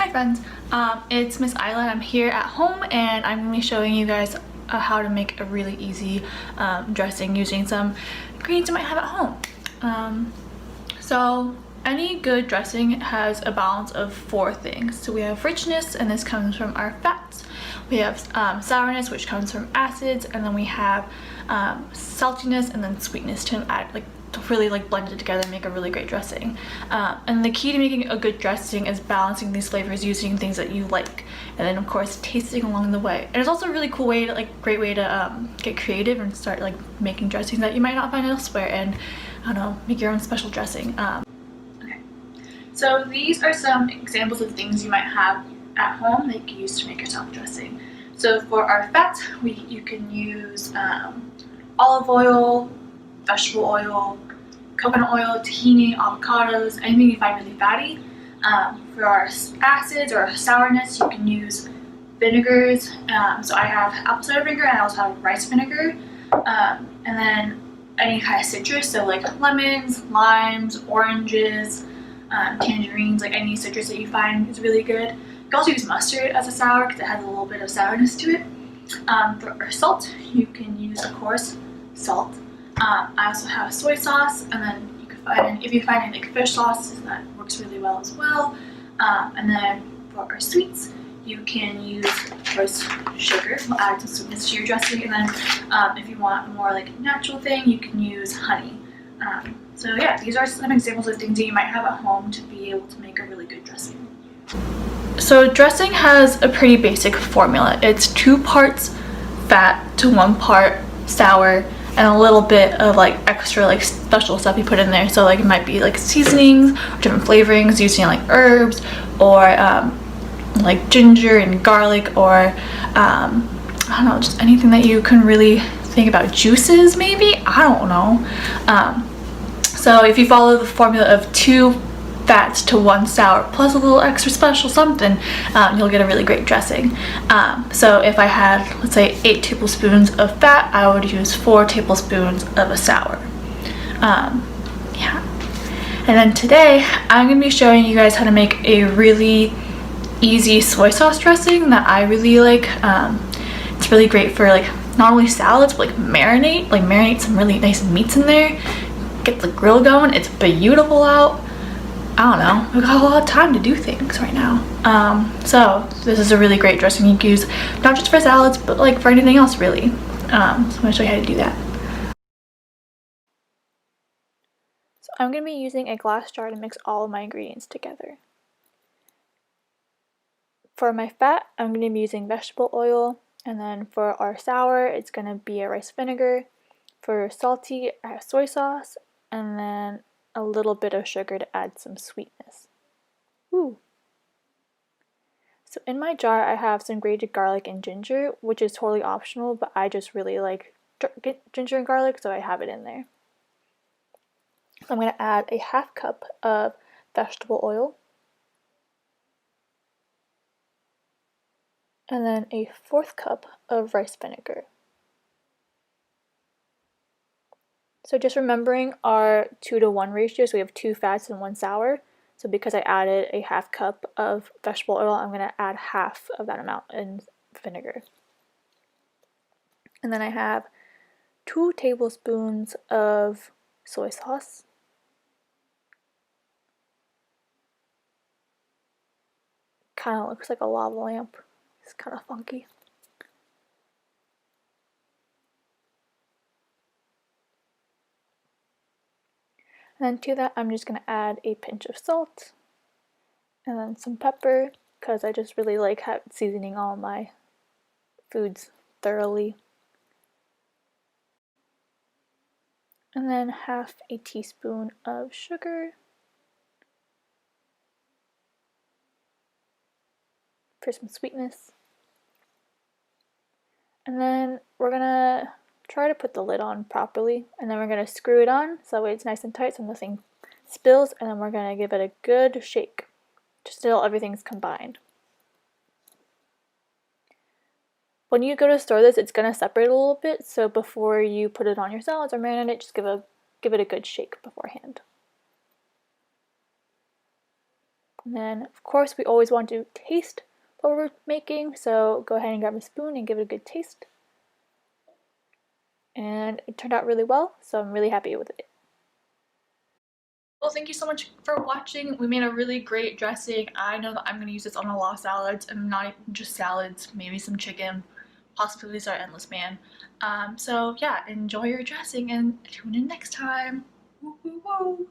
Hi friends, it's Miss Ayla and I'm here at home and I'm going to be showing you guys how to make a really easy dressing using some ingredients you might have at home. So any good dressing has a balance of 4 things. So we have richness, and this comes from our fats. We have sourness, which comes from acids, and then we have saltiness and then sweetness to add to really blend it together and make a really great dressing. And the key to making a good dressing is balancing these flavors using things that you like, and then of course tasting along the way. And it's also a really cool way to great way to get creative and start making dressings that you might not find elsewhere, and I don't know, make your own special dressing. Okay, so these are some examples of things you might have at home that you can use to make yourself dressing. So for our fats, you can use olive oil, vegetable oil, coconut oil, tahini, avocados, anything you find really fatty. For our acids or sourness, you can use vinegars. So I have apple cider vinegar and I also have rice vinegar. And then any kind of citrus, so like lemons, limes, oranges, tangerines, any citrus that you find is really good. You can also use mustard as a sour because it has a little bit of sourness to it. For our salt, you can use, of course, salt. I also have soy sauce, and then you can find, if you find any fish sauce, that works really well as well. And then for our sweets, you can use, of course, sugar. We'll add some sweetness to your dressing, and then if you want a more natural thing, you can use honey. So yeah, these are some examples of things that you might have at home to be able to make a really good dressing. So dressing has a pretty basic formula. It's 2 parts fat to 1 part sour, and a little bit of extra special stuff you put in there. So it might be seasonings or different flavorings using herbs or ginger and garlic, or I don't know, just anything that you can really think about. Juices maybe, I don't know. So if you follow the formula of 2 fats to 1 sour plus a little extra special something, you'll get a really great dressing. So if I had, let's say, 8 tablespoons of fat, I would use 4 tablespoons of a sour. Yeah. And then today I'm going to be showing you guys how to make a really easy soy sauce dressing that I really like. It's really great for not only salads but marinate some really nice meats in there, get the grill going. It's beautiful out. I don't know, we've got a lot of time to do things right now. So this is a really great dressing you can use not just for salads but for anything else really. So I'm going to show you how to do that. So I'm going to be using a glass jar to mix all of my ingredients together. For my fat, I'm going to be using vegetable oil, and then for our sour, it's going to be a rice vinegar. For salty, I have soy sauce, and then a little bit of sugar to add some sweetness. Ooh. So in my jar, I have some grated garlic and ginger, which is totally optional, but I just really like ginger and garlic, so I have it in there. So I'm going to add a 1/2 cup of vegetable oil, and then a 1/4 cup of rice vinegar. So just remembering our 2 to 1 ratio, so we have 2 fats and 1 sour. So because I added a 1/2 cup of vegetable oil, I'm going to add half of that amount in vinegar. And then I have 2 tablespoons of soy sauce. Kind of looks like a lava lamp. It's kind of funky. And then to that, I'm just going to add a pinch of salt and then some pepper, because I just really like seasoning all my foods thoroughly. And then 1/2 a teaspoon of sugar for some sweetness. And then we're gonna try to put the lid on properly, and then we're gonna screw it on so that way it's nice and tight so nothing spills, and then we're gonna give it a good shake just until everything's combined. When you go to store this, it's gonna separate a little bit, so before you put it on your salads or marinate it, just give it a good shake beforehand. And then, of course, we always want to taste what we're making, so go ahead and grab a spoon and give it a good taste. And it turned out really well, so I'm really happy with it. Well, thank you so much for watching. We made a really great dressing. I know that I'm going to use this on a lot of salads, and not even just salads, maybe some chicken. Possibilities are endless, man. So yeah, enjoy your dressing and tune in next time. Woo, woo, woo.